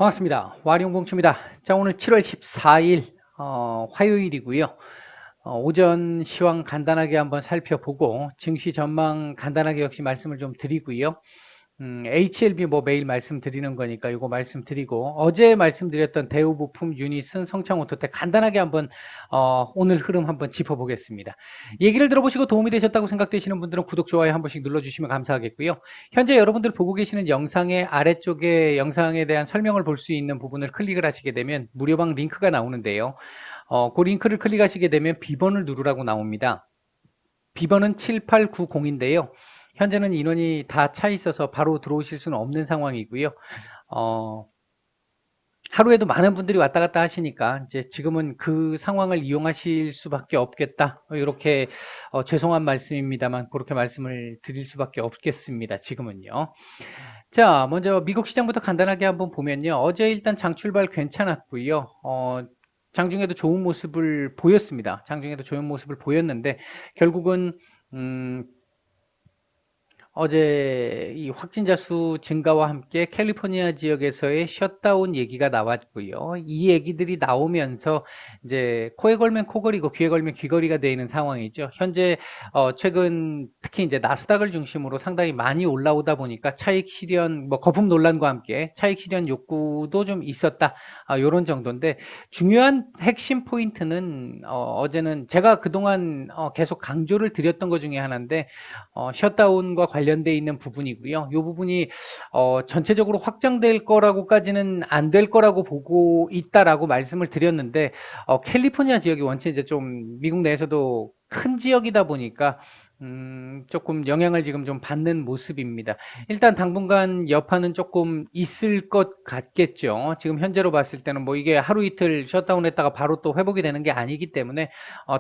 반갑습니다. 와리온공추입니다. 자, 오늘 7월 14일 화요일이고요. 오전 시황 간단하게 한번 살펴보고 증시 전망 간단하게 역시 말씀을 좀 드리고요. HLB 뭐 매일 말씀드리는 거니까 이거 말씀드리고, 어제 말씀드렸던 대우부품, 유닛은, 성창오토텍 간단하게 한번 오늘 흐름 한번 짚어보겠습니다. 얘기를 들어보시고 도움이 되셨다고 생각되시는 분들은 구독, 좋아요 한 번씩 눌러주시면 감사하겠고요. 현재 여러분들 보고 계시는 영상의 아래쪽에 영상에 대한 설명을 볼 수 있는 부분을 클릭을 하시게 되면 무료방 링크가 나오는데요. 그 링크를 클릭하시게 되면 비번을 누르라고 나옵니다. 비번은 7890인데요. 현재는 인원이 다 차 있어서 바로 들어오실 수는 없는 상황이고요. 하루에도 많은 분들이 왔다 갔다 하시니까 이제 지금은 그 상황을 이용하실 수밖에 없겠다. 이렇게 죄송한 말씀입니다만 그렇게 말씀을 드릴 수밖에 없겠습니다. 지금은요. 자, 먼저 미국 시장부터 간단하게 한번 보면요. 어제 일단 장 출발 괜찮았고요. 장중에도 좋은 모습을 보였습니다. 장중에도 좋은 모습을 보였는데 결국은 어제 이 확진자 수 증가와 함께 캘리포니아 지역에서의 셧다운 얘기가 나왔고요. 이 얘기들이 나오면서 이제 코에 걸면 코걸이고 귀에 걸면 귀걸이가 되는 상황이죠. 현재 최근 특히 이제 나스닥을 중심으로 상당히 많이 올라오다 보니까 차익 실현, 뭐 거품 논란과 함께 차익 실현 욕구도 좀 있었다. 요런 정도인데 중요한 핵심 포인트는 어제는 제가 그동안 계속 강조를 드렸던 것 중에 하나인데 셧다운과 관련돼 있는 부분이고요. 이 부분이 전체적으로 확장될 거라고까지는 안 될 거라고 보고 있다라고 말씀을 드렸는데 캘리포니아 지역이 원체 이제 좀 미국 내에서도 큰 지역이다 보니까 조금 영향을 지금 좀 받는 모습입니다. 일단 당분간 여파는 조금 있을 것 같겠죠. 지금 현재로 봤을 때는 뭐 이게 하루 이틀 셧다운 했다가 바로 또 회복이 되는 게 아니기 때문에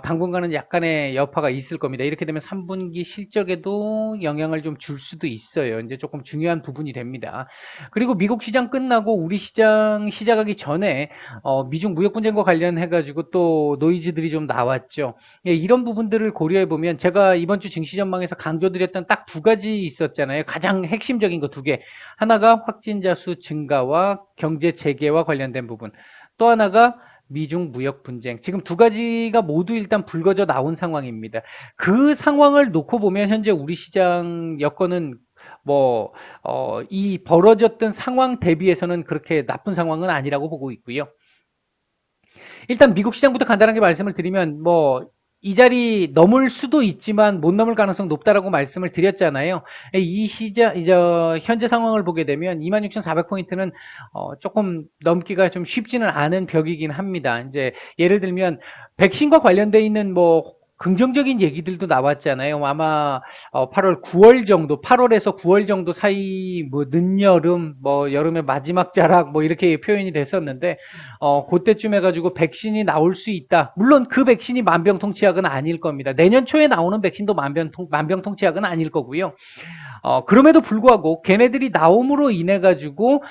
당분간은 약간의 여파가 있을 겁니다. 이렇게 되면 3분기 실적에도 영향을 좀 줄 수도 있어요. 이제 조금 중요한 부분이 됩니다. 그리고 미국 시장 끝나고 우리 시장 시작하기 전에 미중 무역 분쟁과 관련해 가지고 또 노이즈들이 좀 나왔죠. 예, 이런 부분들을 고려해 보면 제가 이번 주 증시 전망에서 강조드렸던 딱 두 가지 있었잖아요. 가장 핵심적인 거 두 개. 하나가 확진자 수 증가와 경제 재개와 관련된 부분. 또 하나가 미중 무역 분쟁. 지금 두 가지가 모두 일단 불거져 나온 상황입니다. 그 상황을 놓고 보면 현재 우리 시장 여건은 뭐, 이 벌어졌던 상황 대비해서는 그렇게 나쁜 상황은 아니라고 보고 있고요. 일단 미국 시장부터 간단하게 말씀을 드리면 뭐 이 자리 넘을 수도 있지만 못 넘을 가능성 높다라고 말씀을 드렸잖아요. 이 시장 이제 현재 상황을 보게 되면 26,400포인트는 조금 넘기가 좀 쉽지는 않은 벽이긴 합니다. 이제 예를 들면 백신과 관련돼 있는 뭐 긍정적인 얘기들도 나왔잖아요. 아마 8월, 9월 정도, 8월에서 9월 정도 사이 뭐 늦여름, 뭐 여름의 마지막 자락 뭐 이렇게 표현이 됐었는데 그때쯤 해가지고 백신이 나올 수 있다. 물론 그 백신이 만병통치약은 아닐 겁니다. 내년 초에 나오는 백신도 만병통치약은 아닐 거고요. 그럼에도 불구하고 걔네들이 나옴으로 인해 가지고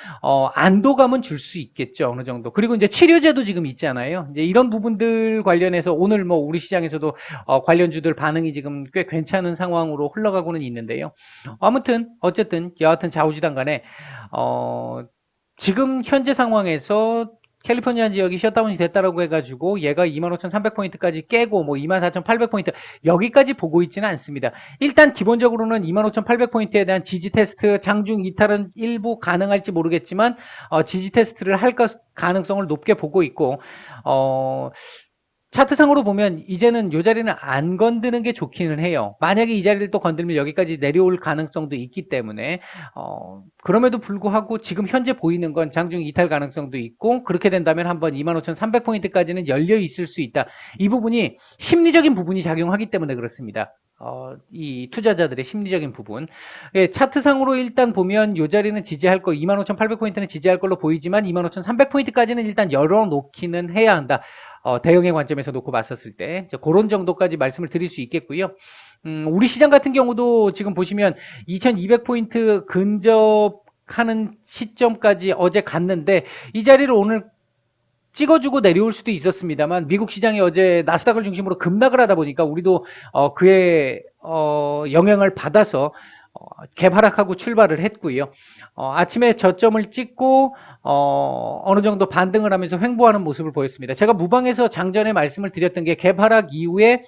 안도감은 줄 수 있겠죠, 어느 정도. 그리고 이제 치료제도 지금 있잖아요. 이제 이런 부분들 관련해서 오늘 뭐 우리 시장에서도 관련주들 반응이 지금 꽤 괜찮은 상황으로 흘러가고는 있는데요. 아무튼 어쨌든 여하튼 좌우지단 간에 지금 현재 상황에서 캘리포니아 지역이 셧다운이 됐다라고 해가지고 얘가 25,300포인트까지 깨고 뭐 24,800포인트 여기까지 보고 있지는 않습니다. 일단 기본적으로는 25,800포인트에 대한 지지 테스트 장중 이탈은 일부 가능할지 모르겠지만 지지 테스트를 할 가능성을 높게 보고 있고 차트상으로 보면 이제는 이 자리는 안 건드는 게 좋기는 해요. 만약에 이 자리를 또 건들면 여기까지 내려올 가능성도 있기 때문에 그럼에도 불구하고 지금 현재 보이는 건 장중 이탈 가능성도 있고 그렇게 된다면 한번 25,300포인트까지는 열려 있을 수 있다. 이 부분이 심리적인 부분이 작용하기 때문에 그렇습니다. 이 투자자들의 심리적인 부분. 예, 차트상으로 일단 보면 이 자리는 지지할 거 25,800포인트는 지지할 걸로 보이지만 25,300포인트까지는 일단 열어놓기는 해야 한다. 대응의 관점에서 놓고 봤었을 때 그런 정도까지 말씀을 드릴 수 있겠고요. 우리 시장 같은 경우도 지금 보시면 2200포인트 근접하는 시점까지 어제 갔는데 이 자리를 오늘 찍어주고 내려올 수도 있었습니다만 미국 시장이 어제 나스닥을 중심으로 급락을 하다 보니까 우리도 그의 영향을 받아서 갭 하락하고 출발을 했고요. 아침에 저점을 찍고 어느 정도 반등을 하면서 횡보하는 모습을 보였습니다. 제가 무방에서 장전에 말씀을 드렸던 게 갭 하락 이후에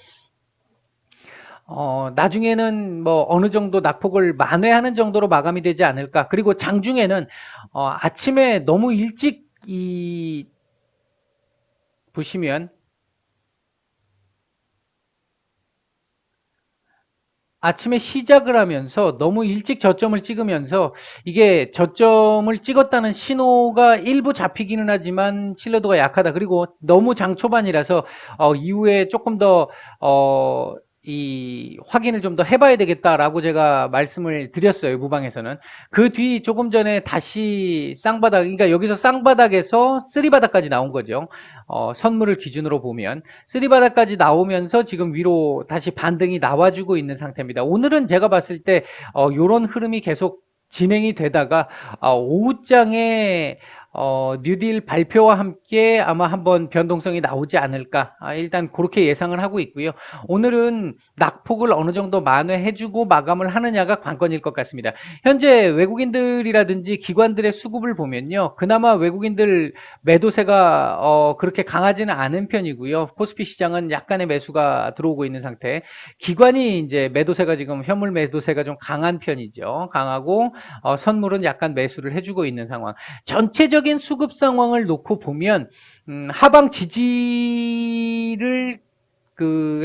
나중에는 뭐 어느 정도 낙폭을 만회하는 정도로 마감이 되지 않을까. 그리고 장중에는 아침에 너무 일찍 보시면 아침에 시작을 하면서 너무 일찍 저점을 찍으면서 이게 저점을 찍었다는 신호가 일부 잡히기는 하지만 신뢰도가 약하다. 그리고 너무 장 초반이라서 이후에 조금 더 이 확인을 좀 더 해봐야 되겠다라고 제가 말씀을 드렸어요. 무방에서는. 그 뒤 조금 전에 다시 쌍바닥, 그러니까 여기서 쌍바닥에서 쓰리바닥까지 나온 거죠. 선물을 기준으로 보면 쓰리바닥까지 나오면서 지금 위로 다시 반등이 나와주고 있는 상태입니다. 오늘은 제가 봤을 때 요런 흐름이 계속 진행이 되다가 오후장에 뉴딜 발표와 함께 아마 한번 변동성이 나오지 않을까. 일단 그렇게 예상을 하고 있고요. 오늘은 낙폭을 어느 정도 만회해주고 마감을 하느냐가 관건일 것 같습니다. 현재 외국인들이라든지 기관들의 수급을 보면요. 그나마 외국인들 매도세가 그렇게 강하지는 않은 편이고요. 코스피 시장은 약간의 매수가 들어오고 있는 상태. 기관이 이제 매도세가 지금 현물 매도세가 좀 강한 편이죠. 강하고 선물은 약간 매수를 해주고 있는 상황. 전체적인 수급 상황을 놓고 보면 하방 지지를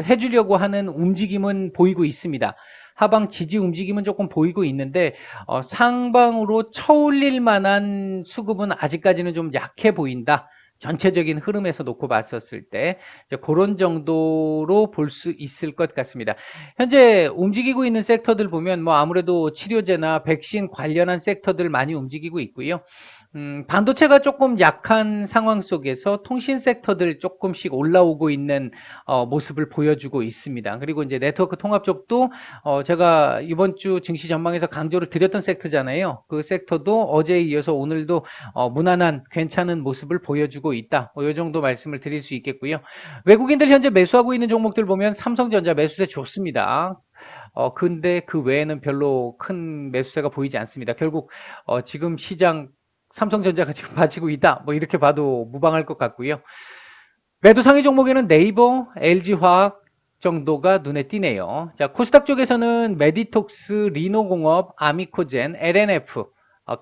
해주려고 하는 움직임은 보이고 있습니다. 하방 지지 움직임은 조금 보이고 있는데 상방으로 쳐올릴 만한 수급은 아직까지는 좀 약해 보인다. 전체적인 흐름에서 놓고 봤었을 때 그런 정도로 볼 수 있을 것 같습니다. 현재 움직이고 있는 섹터들 보면 뭐 아무래도 치료제나 백신 관련한 섹터들 많이 움직이고 있고요. 반도체가 조금 약한 상황 속에서 통신 섹터들 조금씩 올라오고 있는 모습을 보여주고 있습니다. 그리고 이제 네트워크 통합 쪽도 제가 이번 주 증시 전망에서 강조를 드렸던 섹터잖아요. 그 섹터도 어제에 이어서 오늘도 무난한 괜찮은 모습을 보여주고 있다. 이 정도 말씀을 드릴 수 있겠고요. 외국인들 현재 매수하고 있는 종목들 보면 삼성전자 매수세 좋습니다. 근데 그 외에는 별로 큰 매수세가 보이지 않습니다. 결국 지금 시장 삼성전자가 지금 빠지고 있다. 뭐 이렇게 봐도 무방할 것 같고요. 매도 상위 종목에는 네이버, LG화학 정도가 눈에 띄네요. 자, 코스닥 쪽에서는 메디톡스, 리노공업, 아미코젠, LNF,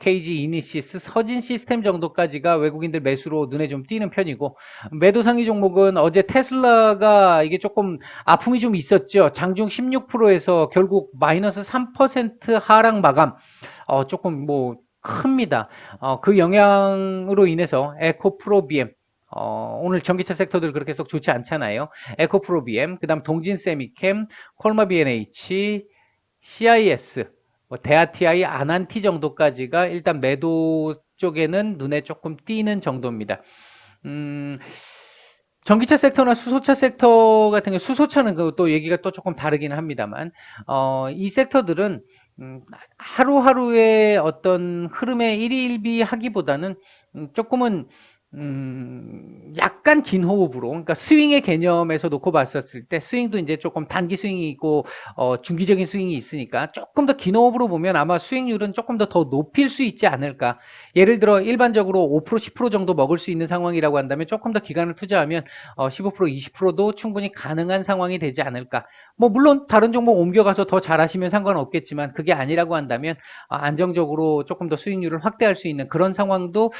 KG 이니시스, 서진 시스템 정도까지가 외국인들 매수로 눈에 좀 띄는 편이고, 매도 상위 종목은 어제 테슬라가 이게 조금 아픔이 좀 있었죠. 장중 16%에서 결국 마이너스 3% 하락 마감. 조금 뭐 큽니다. 그 영향으로 인해서 에코프로비엠, 오늘 전기차 섹터들 그렇게 썩 좋지 않잖아요. 에코프로비엠, 그 다음 동진세미캠, 콜마비엔H, CIS, 뭐 데아티아이, 아난티 정도까지가 일단 매도 쪽에는 눈에 조금 띄는 정도입니다. 전기차 섹터나 수소차 섹터 같은 경우, 수소차는 또 얘기가 또 조금 다르긴 합니다만, 이 섹터들은 하루하루의 어떤 흐름에 일희일비 하기보다는 조금은 약간 긴 호흡으로, 그러니까 스윙의 개념에서 놓고 봤었을 때 스윙도 이제 조금 단기 스윙이 있고 중기적인 스윙이 있으니까 조금 더 긴 호흡으로 보면 아마 수익률은 조금 더 높일 수 있지 않을까. 예를 들어 일반적으로 5% 10% 정도 먹을 수 있는 상황이라고 한다면 조금 더 기간을 투자하면 15% 20%도 충분히 가능한 상황이 되지 않을까. 뭐 물론 다른 종목 옮겨가서 더 잘하시면 상관없겠지만 그게 아니라고 한다면 안정적으로 조금 더 수익률을 확대할 수 있는 그런 상황도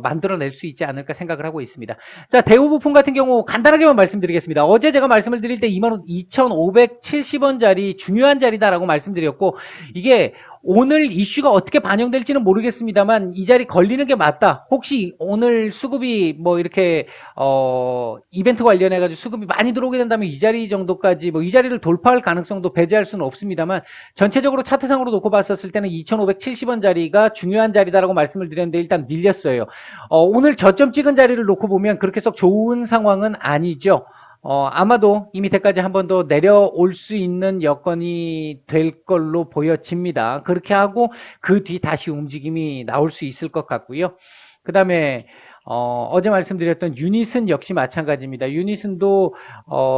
만들어낼 수 있지 않을까 생각을 하고 있습니다. 자, 대우부품 같은 경우 간단하게만 말씀드리겠습니다. 어제 제가 말씀을 드릴 때 22,570원짜리 중요한 자리다라고 말씀드렸고, 이게 오늘 이슈가 어떻게 반영될지는 모르겠습니다만 이 자리 걸리는 게 맞다. 혹시 오늘 수급이 뭐 이렇게 이벤트 관련해 가지고 수급이 많이 들어오게 된다면 이 자리 정도까지 뭐 이 자리를 돌파할 가능성도 배제할 수는 없습니다만, 전체적으로 차트상으로 놓고 봤었을 때는 2,570원 자리가 중요한 자리다라고 말씀을 드렸는데 일단 밀렸어요. 오늘 저점 찍은 자리를 놓고 보면 그렇게 썩 좋은 상황은 아니죠. 아마도 이 밑에까지 한 번 더 내려올 수 있는 여건이 될 걸로 보여집니다. 그렇게 하고 그 뒤 다시 움직임이 나올 수 있을 것 같고요. 그 다음에 어제 말씀드렸던 유닛은 역시 마찬가지입니다. 유닛은도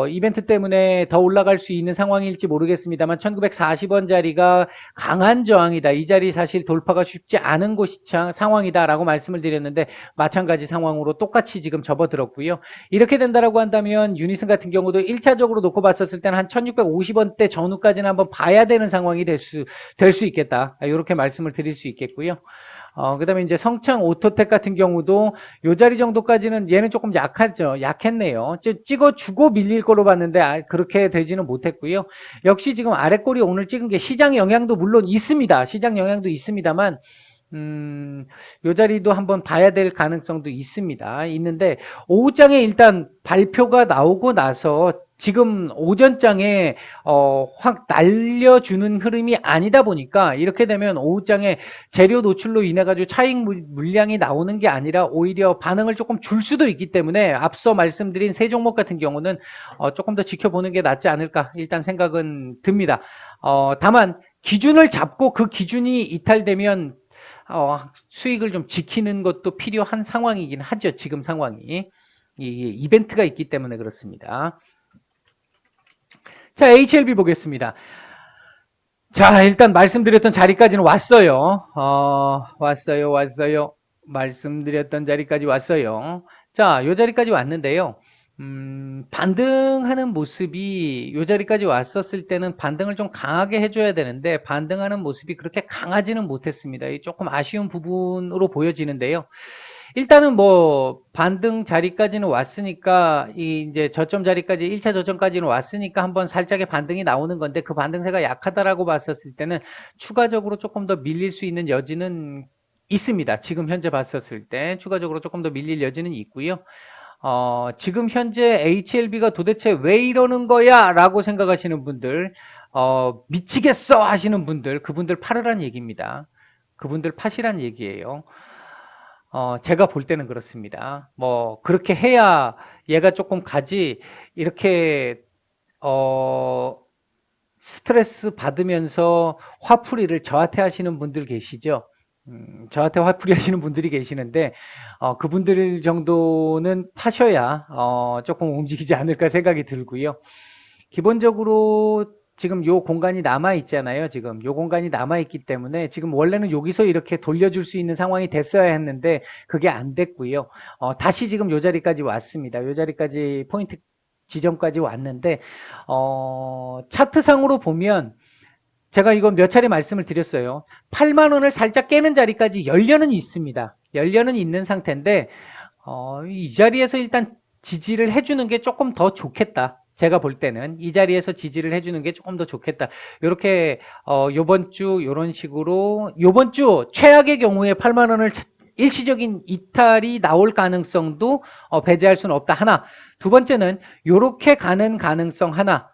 이벤트 때문에 더 올라갈 수 있는 상황일지 모르겠습니다만 1940원 자리가 강한 저항이다. 이 자리 사실 돌파가 쉽지 않은 상황이다라고 말씀을 드렸는데 마찬가지 상황으로 똑같이 지금 접어들었고요. 이렇게 된다라고 한다면 유닛은 같은 경우도 1차적으로 놓고 봤었을 때는 한 1650원대 전후까지는 한번 봐야 되는 상황이 될 수 있겠다. 이렇게 말씀을 드릴 수 있겠고요. 그 다음에 이제 성창 오토텍 같은 경우도 요 자리 정도까지는 얘는 조금 약하죠. 약했네요. 찍어주고 밀릴 거로 봤는데 그렇게 되지는 못했고요. 역시 지금 아랫골이 오늘 찍은 게 시장 영향도 물론 있습니다. 시장 영향도 있습니다만 요 자리도 한번 봐야 될 가능성도 있는데 오후장에 일단 발표가 나오고 나서 지금 오전장에 확 날려주는 흐름이 아니다 보니까 이렇게 되면 오후장에 재료 노출로 인해 가지고 차익 물량이 나오는 게 아니라 오히려 반응을 조금 줄 수도 있기 때문에 앞서 말씀드린 세 종목 같은 경우는 조금 더 지켜보는 게 낫지 않을까 일단 생각은 듭니다. 다만 기준을 잡고 그 기준이 이탈되면 수익을 좀 지키는 것도 필요한 상황이긴 하죠. 지금 상황이 이벤트가 있기 때문에 그렇습니다. 자, HLB 보겠습니다. 자, 일단 말씀드렸던 자리까지는 왔어요. 왔어요. 말씀드렸던 자리까지 왔어요. 자, 요 자리까지 왔는데요. 반등하는 모습이 요 자리까지 왔었을 때는 반등을 좀 강하게 해줘야 되는데 반등하는 모습이 그렇게 강하지는 못했습니다. 조금 아쉬운 부분으로 보여지는데요. 일단은 뭐 반등 자리까지는 왔으니까 이제 저점 자리까지 1차 저점까지는 왔으니까 한번 살짝의 반등이 나오는 건데 그 반등세가 약하다라고 봤었을 때는 추가적으로 조금 더 밀릴 수 있는 여지는 있습니다. 지금 현재 봤었을 때 추가적으로 조금 더 밀릴 여지는 있고요. 지금 현재 HLB가 도대체 왜 이러는 거야? 라고 생각하시는 분들, 미치겠어 하시는 분들, 그분들 팔으란 얘기입니다. 그분들 파시란 얘기예요. 제가 볼 때는 그렇습니다. 뭐, 그렇게 해야 얘가 조금 가지, 이렇게, 스트레스 받으면서 화풀이를 저한테 하시는 분들 계시죠? 저한테 화풀이 하시는 분들이 계시는데, 그분들 정도는 파셔야, 조금 움직이지 않을까 생각이 들고요. 기본적으로 지금 요 공간이 남아 있잖아요. 지금 요 공간이 남아 있기 때문에 지금 원래는 여기서 이렇게 돌려줄 수 있는 상황이 됐어야 했는데 그게 안 됐고요. 다시 지금 요 자리까지 왔습니다. 요 자리까지 포인트 지점까지 왔는데 차트상으로 보면 제가 이건 몇 차례 말씀을 드렸어요. 8만 원을 살짝 깨는 자리까지 열려는 있습니다. 열려는 있는 상태인데 이 자리에서 일단 지지를 해주는 게 조금 더 좋겠다. 제가 볼 때는 이 자리에서 지지를 해주는 게 조금 더 좋겠다. 이렇게 요번 주 이런 식으로 요번 주 최악의 경우에 8만 원을 일시적인 이탈이 나올 가능성도 배제할 수는 없다. 하나. 두 번째는 이렇게 가는 가능성 하나.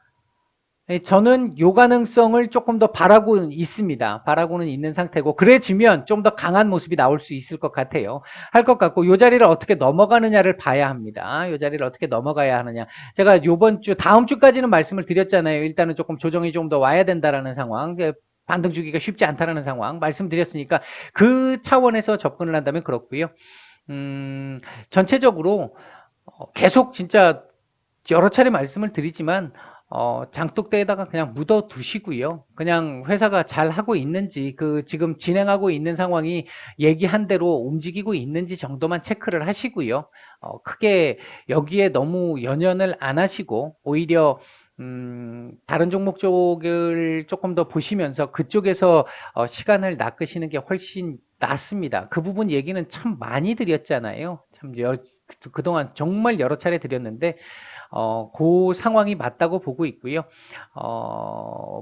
저는 요 가능성을 조금 더 바라고 있습니다. 바라고는 있는 상태고 그래지면 좀 더 강한 모습이 나올 수 있을 것 같아요. 할 것 같고 요 자리를 어떻게 넘어가느냐를 봐야 합니다. 요 자리를 어떻게 넘어가야 하느냐. 제가 요번 주 다음 주까지는 말씀을 드렸잖아요. 일단은 조금 조정이 좀 더 와야 된다라는 상황. 반등 주기가 쉽지 않다라는 상황 말씀드렸으니까 그 차원에서 접근을 한다면 그렇고요. 전체적으로 계속 진짜 여러 차례 말씀을 드리지만 장독대에다가 그냥 묻어 두시고요. 그냥 회사가 잘 하고 있는지, 지금 진행하고 있는 상황이 얘기한 대로 움직이고 있는지 정도만 체크를 하시고요. 크게 여기에 너무 연연을 안 하시고, 오히려, 다른 종목 쪽을 조금 더 보시면서 그쪽에서 시간을 낚으시는 게 훨씬 낫습니다. 그 부분 얘기는 참 많이 드렸잖아요. 그동안 정말 여러 차례 드렸는데, 그 상황이 맞다고 보고 있고요.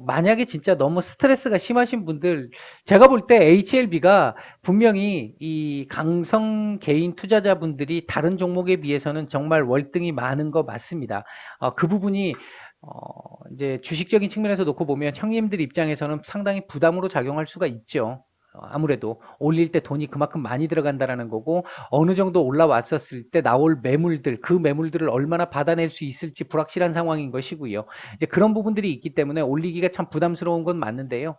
만약에 진짜 너무 스트레스가 심하신 분들, 제가 볼 때 HLB가 분명히 이 강성 개인 투자자분들이 다른 종목에 비해서는 정말 월등히 많은 거 맞습니다. 그 부분이 이제 주식적인 측면에서 놓고 보면 형님들 입장에서는 상당히 부담으로 작용할 수가 있죠. 아무래도 올릴 때 돈이 그만큼 많이 들어간다라는 거고 어느 정도 올라왔었을 때 나올 매물들 그 매물들을 얼마나 받아낼 수 있을지 불확실한 상황인 것이고요. 이제 그런 부분들이 있기 때문에 올리기가 참 부담스러운 건 맞는데요.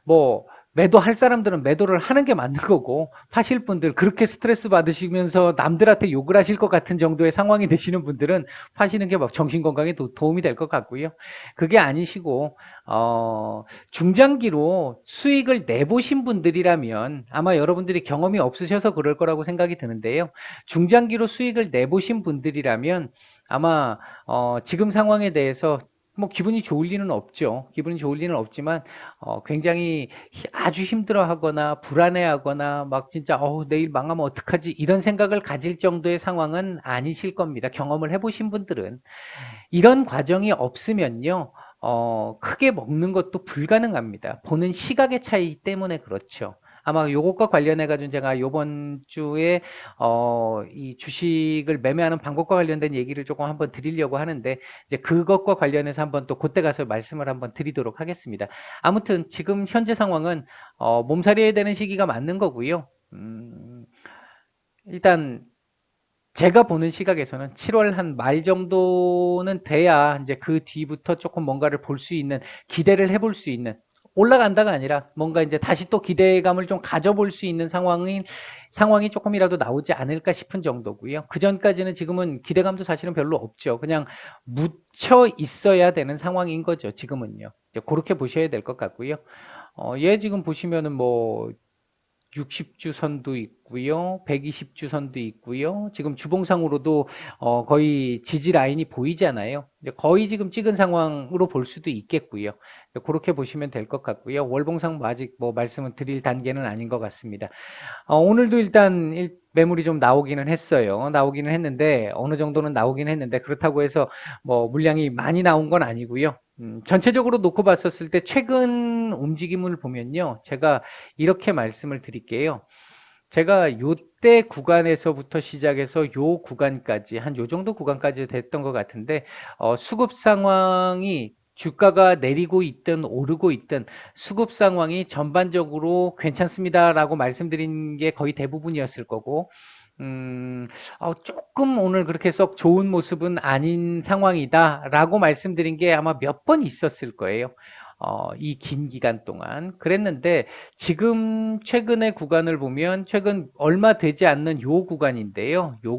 뭐 매도할 사람들은 매도를 하는 게 맞는 거고, 파실 분들 그렇게 스트레스 받으시면서 남들한테 욕을 하실 것 같은 정도의 상황이 되시는 분들은 파시는 게 막 정신건강에 도움이 될 것 같고요. 그게 아니시고 중장기로 수익을 내보신 분들이라면 아마 여러분들이 경험이 없으셔서 그럴 거라고 생각이 드는데요. 중장기로 수익을 내보신 분들이라면 아마 지금 상황에 대해서 뭐 기분이 좋을 리는 없죠. 기분이 좋을 리는 없지만 굉장히 아주 힘들어하거나 불안해하거나 막 진짜 내일 망하면 어떡하지 이런 생각을 가질 정도의 상황은 아니실 겁니다. 경험을 해보신 분들은. 이런 과정이 없으면요. 크게 먹는 것도 불가능합니다. 보는 시각의 차이 때문에 그렇죠. 아마 요것과 관련해 가지고 제가 요번 주에 이 주식을 매매하는 방법과 관련된 얘기를 조금 한번 드리려고 하는데 이제 그것과 관련해서 한번 또 그때 가서 말씀을 한번 드리도록 하겠습니다. 아무튼 지금 현재 상황은 몸살이어야 되는 시기가 맞는 거고요. 일단 제가 보는 시각에서는 7월 한 말 정도는 돼야 이제 그 뒤부터 조금 뭔가를 볼 수 있는, 기대를 해볼 수 있는, 올라간다가 아니라 뭔가 이제 다시 또 기대감을 좀 가져볼 수 있는 상황이 조금이라도 나오지 않을까 싶은 정도고요. 그 전까지는 지금은 기대감도 사실은 별로 없죠. 그냥 묻혀 있어야 되는 상황인 거죠. 지금은요. 이제 그렇게 보셔야 될 것 같고요. 얘 지금 보시면은 뭐 60주 선도 있고요. 120주 선도 있고요. 지금 주봉상으로도 거의 지지 라인이 보이잖아요. 거의 지금 찍은 상황으로 볼 수도 있겠고요. 그렇게 보시면 될 것 같고요. 월봉상 뭐 아직 뭐 말씀을 드릴 단계는 아닌 것 같습니다. 오늘도 일단 매물이 좀 나오기는 했어요. 나오기는 했는데 어느 정도는 나오긴 했는데 그렇다고 해서 뭐 물량이 많이 나온 건 아니고요. 전체적으로 놓고 봤었을 때 최근 움직임을 보면요. 제가 이렇게 말씀을 드릴게요. 제가 요때 구간에서부터 시작해서 요 구간까지 한 요 정도 구간까지 됐던 것 같은데 수급 상황이 주가가 내리고 있든 오르고 있든 수급 상황이 전반적으로 괜찮습니다라고 말씀드린 게 거의 대부분이었을 거고 조금 오늘 그렇게 썩 좋은 모습은 아닌 상황이다라고 말씀드린 게 아마 몇 번 있었을 거예요. 이 긴 기간 동안 그랬는데 지금 최근의 구간을 보면 최근 얼마 되지 않는 요 구간인데요. 요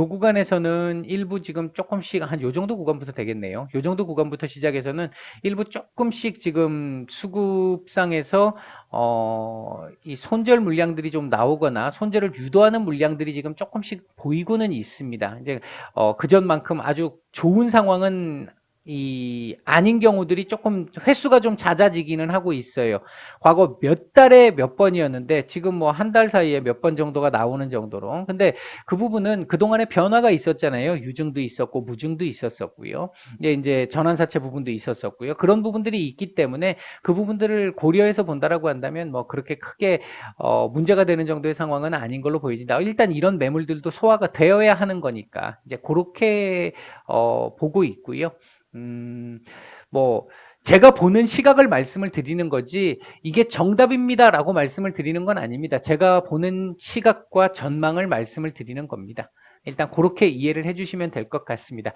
구간에서는 일부 지금 조금씩 한 요 정도 구간부터 되겠네요. 요 정도 구간부터 시작해서는 일부 조금씩 지금 수급상에서 이 손절 물량들이 좀 나오거나 손절을 유도하는 물량들이 지금 조금씩 보이고는 있습니다. 이제 그전만큼 아주 좋은 상황은 아닌 경우들이 조금 횟수가 좀 잦아지기는 하고 있어요. 과거 몇 달에 몇 번이었는데 지금 뭐 한 달 사이에 몇 번 정도가 나오는 정도로. 근데 그 부분은 그동안에 변화가 있었잖아요. 유증도 있었고 무증도 있었었고요. 이제 전환사채 부분도 있었었고요. 그런 부분들이 있기 때문에 그 부분들을 고려해서 본다라고 한다면 뭐 그렇게 크게 문제가 되는 정도의 상황은 아닌 걸로 보여진다. 일단 이런 매물들도 소화가 되어야 하는 거니까 이제 그렇게 보고 있고요. 뭐 제가 보는 시각을 말씀을 드리는 거지 이게 정답입니다라고 말씀을 드리는 건 아닙니다. 제가 보는 시각과 전망을 말씀을 드리는 겁니다. 일단 그렇게 이해를 해주시면 될 것 같습니다.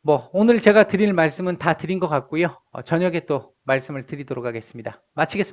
뭐 오늘 제가 드릴 말씀은 다 드린 것 같고요. 저녁에 또 말씀을 드리도록 하겠습니다. 마치겠습니다.